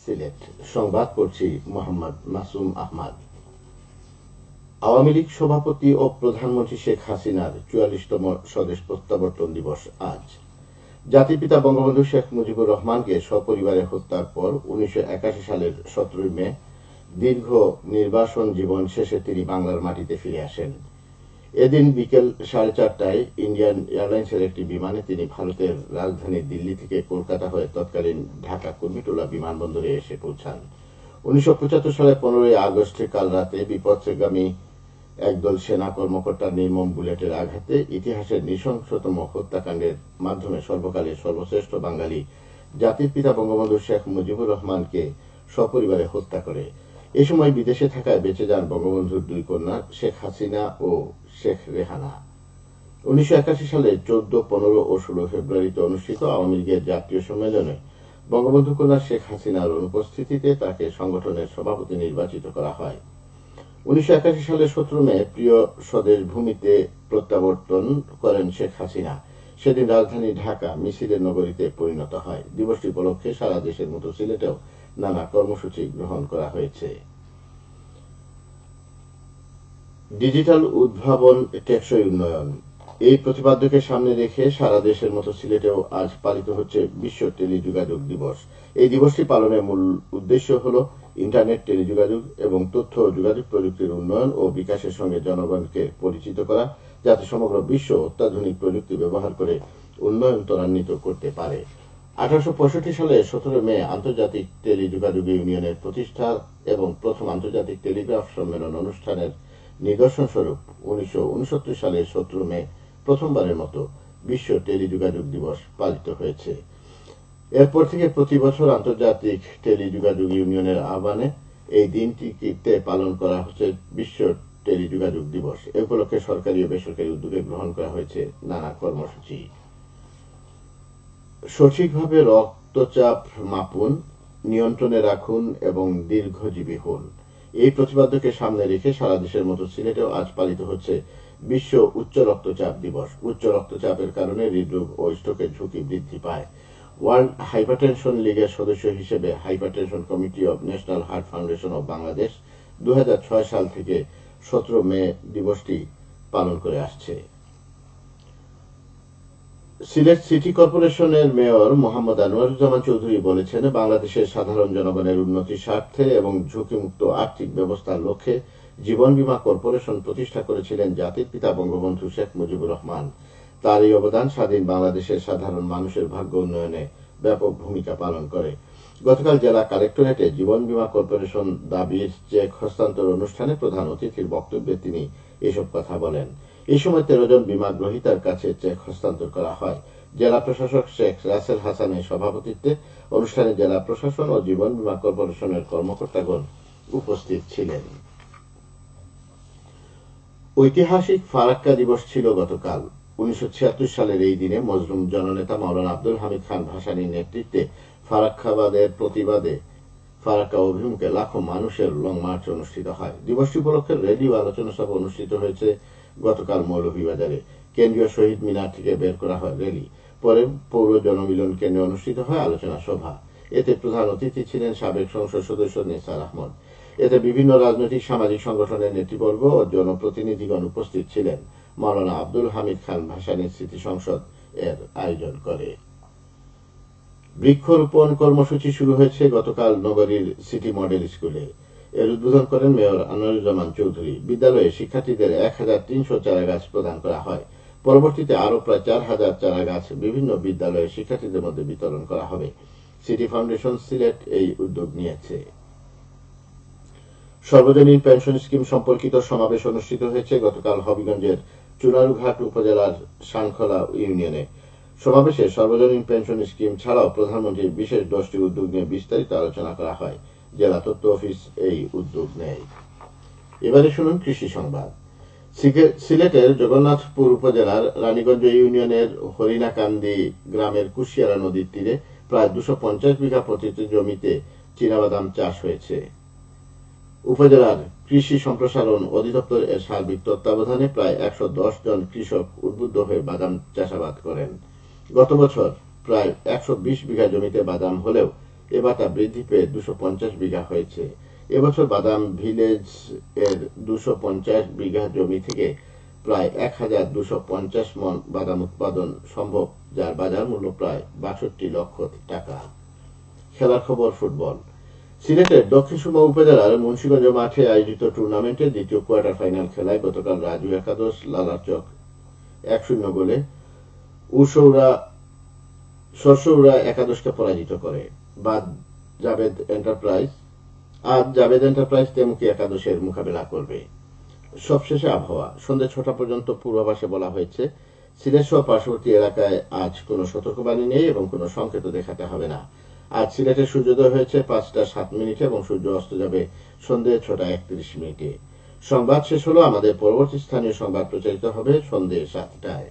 সিলেট সংবাদ পড়ছি মোহাম্মদ মাসুম আহমদ। আওয়ামী লীগ সভাপতি ও প্রধানমন্ত্রী শেখ হাসিনার ৪৪তম স্বদেশ প্রত্যাবর্তন দিবস আজ। জাতির পিতা বঙ্গবন্ধু শেখ মুজিবুর রহমানকে সপরিবারে হত্যার পর ১৯৮১ সালের ১৭ মে দীর্ঘ নির্বাসন জীবন শেষে তিনি বাংলার মাটিতে ফিরে আসেন। এদিন বিকেল ৪:৩০টায় ইন্ডিয়ান এয়ারলাইন্সের একটি বিমানে তিনি ভারতের রাজধানী দিল্লি থেকে কলকাতা হয়ে তৎকালীন ঢাকা কুর্মিটোলা বিমানবন্দরে এসে পৌঁছান। ১৯৭৫ সালের ১৫ই আগস্ট কাল রাতে বিপথগামী একদল সেনা কর্মকর্তার নির্মম বুলেটের আঘাতে ইতিহাসের নৃশংসতম হত্যাকাণ্ডের মাধ্যমে সর্বকালের সর্বশ্রেষ্ঠ বাঙালি জাতির পিতা বঙ্গবন্ধু শেখ মুজিবুর রহমানকে সপরিবারে হত্যা করে। এ সময় বিদেশে থাকায় বেঁচে যান বঙ্গবন্ধুর দুই কন্যা শেখ হাসিনা ও শেখ রেহানা। ১৯৮১ সালের ১৪, ১৫ ও ১৬ ফেব্রুয়ারিতে অনুষ্ঠিত আওয়ামী লীগের জাতীয় সম্মেলনে বঙ্গবন্ধু কন্যা শেখ হাসিনার অনুপস্থিতিতে তাকে সংগঠনের সভাপতি নির্বাচিত করা হয়। ১৯৮১ সালের ১৭ মে প্রিয় স্বদেশ ভূমিতে প্রত্যাবর্তন করেন শেখ হাসিনা। সেদিন রাজধানী ঢাকা মিছিলের নগরীতে পরিণত হয়। দিবসটি উপলক্ষে সারা দেশের মতো সিলেটেও নানা কর্মসূচি গ্রহণ করা হয়েছে। ডিজিটাল উদ্ভাবন, টেকসই উন্নয়ন, এই প্রতিপাদ্যকে সামনে রেখে সারা দেশের মতো সিলেটেও আজ পালিত হচ্ছে বিশ্ব টেলিযোগাযোগ দিবস। এই দিবসটি পালনের মূল উদ্দেশ্য হল ইন্টারনেট, টেলিযোগাযোগ এবং তথ্য ও যোগাযোগ প্রযুক্তির উন্নয়ন ও বিকাশের সঙ্গে জনগণকে পরিচিত করা, যাতে সমগ্র বিশ্ব অত্যাধুনিক প্রযুক্তি ব্যবহার করে উন্নয়ন ত্বরান্বিত করতে পারে। ১৮৬৫ সালে ১৭ মে আন্তর্জাতিক টেলিযোগাযোগ ইউনিয়নের প্রতিষ্ঠা এবং প্রথম আন্তর্জাতিক টেলিগ্রাফ সম্মেলন অনুষ্ঠানের নিদর্শন স্বরূপ ১৯৬৯ সালের ১৭ মে প্রথমবারের মতো বিশ্ব টেলিযোগাযোগ দিবস পালিত হয়েছে। এরপর থেকে প্রতি বছর আন্তর্জাতিক টেলিযোগাযোগ ইউনিয়নের আহ্বানে এই দিনটিতে পালন করা হচ্ছে বিশ্ব টেলিযোগাযোগ দিবস। এ উপলক্ষে সরকারি ও বেসরকারি উদ্যোগে গ্রহণ করা হয়েছে নানা কর্মসূচি। সঠিকভাবে রক্তচাপ মাপুন, নিয়ন্ত্রণে রাখুন এবং দীর্ঘজীবী হন, এই প্রতিপাদ্যকে সামনে রেখে সারা দেশের মতো সিলেটেও আজ পালিত হচ্ছে বিশ্ব উচ্চ রক্তচাপ দিবস। উচ্চ রক্তচাপের কারণে হৃদরোগ ও স্ট্রোকের ঝুঁকি বৃদ্ধি পায়। ওয়ার্ল্ড হাইপারটেনশন লীগের সদস্য হিসেবে hypertension committee of national heart foundation of Bangladesh ২০০৬ সাল থেকে ১৭ মে দিবসটি পালন করে আসছে। সিলেট সিটি কর্পোরেশনের মেয়র মোহাম্মদ আনোয়ারুজ্জামান চৌধুরী বলেছেন, বাংলাদেশের সাধারণ জনগণের উন্নতির স্বার্থে এবং ঝুঁকিমুক্ত আর্থিক ব্যবস্থার লক্ষ্যে জীবন বীমা কর্পোরেশন প্রতিষ্ঠা করেছিলেন জাতির পিতা বঙ্গবন্ধু শেখ মুজিবুর রহমান। তার এই অবদান স্বাধীন বাংলাদেশের সাধারণ মানুষের ভাগ্য উন্নয়নে ব্যাপক ভূমিকা পালন করে। গতকাল জেলা কালেক্টরেটে জীবন বীমা কর্পোরেশন দাবির চেক হস্তান্তর অনুষ্ঠানে প্রধান অতিথির বক্তব্যে তিনি এসব কথা বলেন। এই সময় ১৩ জন বীমা গ্রহীতার কাছে চেক হস্তান্তর করা হয়। জেলা প্রশাসক শেখ রাসেল হাসানের সভাপতিত্বে অনুষ্ঠানে জেলা প্রশাসন ও জীবন বীমা কর্পোরেশনের কর্মকর্তাগণ উপস্থিত ছিলেন। ঐতিহাসিক ফারাক্কা দিবস ছিল গতকাল। ১৯৭৬ সালের এই দিনে মজলুম জননেতা মাওলানা আব্দুল হামিদ খান ভাসানীর নেতৃত্বে ফারাক্কাবাদের প্রতিবাদে ফারাক্কা অভিমুখে লাখো মানুষের লং মার্চ অনুষ্ঠিত হয়। দিবসটি উপলক্ষে রেলি ও আলোচনা সভা অনুষ্ঠিত হয়েছে গতকাল মৌলভীবাজারে। কেন্দ্রীয় শহীদ মিনার থেকে বের করা হয় রেলি। পরে পৌর জনমিলন কেন্দ্রে অনুষ্ঠিত হয় আলোচনা সভা। এতে প্রধান অতিথি ছিলেন সাবেক সংসদ সদস্য নিসার আহমদ। এতে বিভিন্ন রাজনৈতিক সামাজিক সংগঠনের নেতৃবর্গ ও জনপ্রতিনিধিগণ উপস্থিত ছিলেন। মাওলানা আব্দুল হামিদ খান ভাসানী স্মৃতি সংসদ এর আয়োজন করে। বৃক্ষরোপণ কর্মসূচি শুরু হয়েছে গতকাল নগরীর সিটি মডেল স্কুলে। এর উদ্বোধন করেন মেয়র আনোয়ারুজ্জামান চৌধুরী। বিদ্যালয়ে শিক্ষার্থীদের ১৩০০ চারা গাছ প্রদান করা হয়। পরবর্তীতে আরো প্রায় ৪,০০০ চারা গাছ বিভিন্ন বিদ্যালয়ে শিক্ষার্থীদের মধ্যে বিতরণ করা হবে। সিটি ফাউন্ডেশন সিলেট এই উদ্যোগ নিয়েছে। সর্বজনীন পেনশন স্কিম সম্পর্কিত সমাবেশ অনুষ্ঠিত হয়েছে গতকাল হবিগঞ্জের চুনারুঘাট উপজেলার শানখোলা ইউনিয়নে। সমাবেশে সর্বজনীন পেনশন স্কিম ছাড়াও প্রধানমন্ত্রীর বিশেষ ১০টি উদ্যোগ নিয়ে বিস্তারিত আলোচনা করা হয়। জেলা তথ্য অফিস এই উদ্যোগ নেয়। এবারে শুনুন কৃষি সংবাদ। সিলেটের জগন্নাথপুর উপজেলার রানীগঞ্জ ইউনিয়নের হরিণাকান্দি গ্রামের কুশিয়ারা নদীর তীরে প্রায় ২৫০ বিঘা পতিত জমিতে চীনাবাদাম চাষ হয়েছে। উপজেলার কৃষি সম্প্রসারণ অধিদপ্তর এর সার্বিক তত্ত্বাবধানে প্রায় ১১০ জন কৃষক উদ্বুদ্ধ হয়ে বাদাম চাষাবাদ করেন। গত বছর প্রায় ১২০ বিঘা জমিতে বাদাম হলেও এবার তা বৃদ্ধি পেয়ে 250 বিঘা হয়েছে। এবছর বাদাম ভিলেজ এর 250 বিঘা জমি থেকে প্রায় 1250 মন বাদাম উৎপাদন সম্ভব, যার বাজার মূল্য প্রায় 62 লক্ষ টাকা। খেলার খবর ফুটবল। সিলেটের দক্ষিণ সুরমা উপজেলার মুন্সিগঞ্জ মাঠে আয়োজিত টুর্নামেন্টের দ্বিতীয় কোয়ার্টার ফাইনাল খেলায় গতকাল রাজু একাদশ লালাচক 1-0 গোলে সরসৌরা একাদশকে পরাজিত করে। আজ জাভেদ এন্টারপ্রাইজ তেমুকি একাদশের মোকাবেলা করবে। সবশেষে আবহাওয়া। সন্ধ্যে 6টা পর্যন্ত পূর্বাভাসে বলা হয়েছে সিলেট সহ পার্শ্ববর্তী এলাকায় আজ কোনো সতর্কবাণী নেই এবং কোনো সংকেত দেখাতে হবে না। আজ সিলেটে সূর্যোদয় হয়েছে 5টা 7 এবং সূর্য অস্ত যাবে সন্ধ্যে 6টা 31। সংবাদ শেষ হলো। আমাদের পরবর্তী স্থানীয় সংবাদ প্রচারিত হবে সন্ধ্যে 7টায়।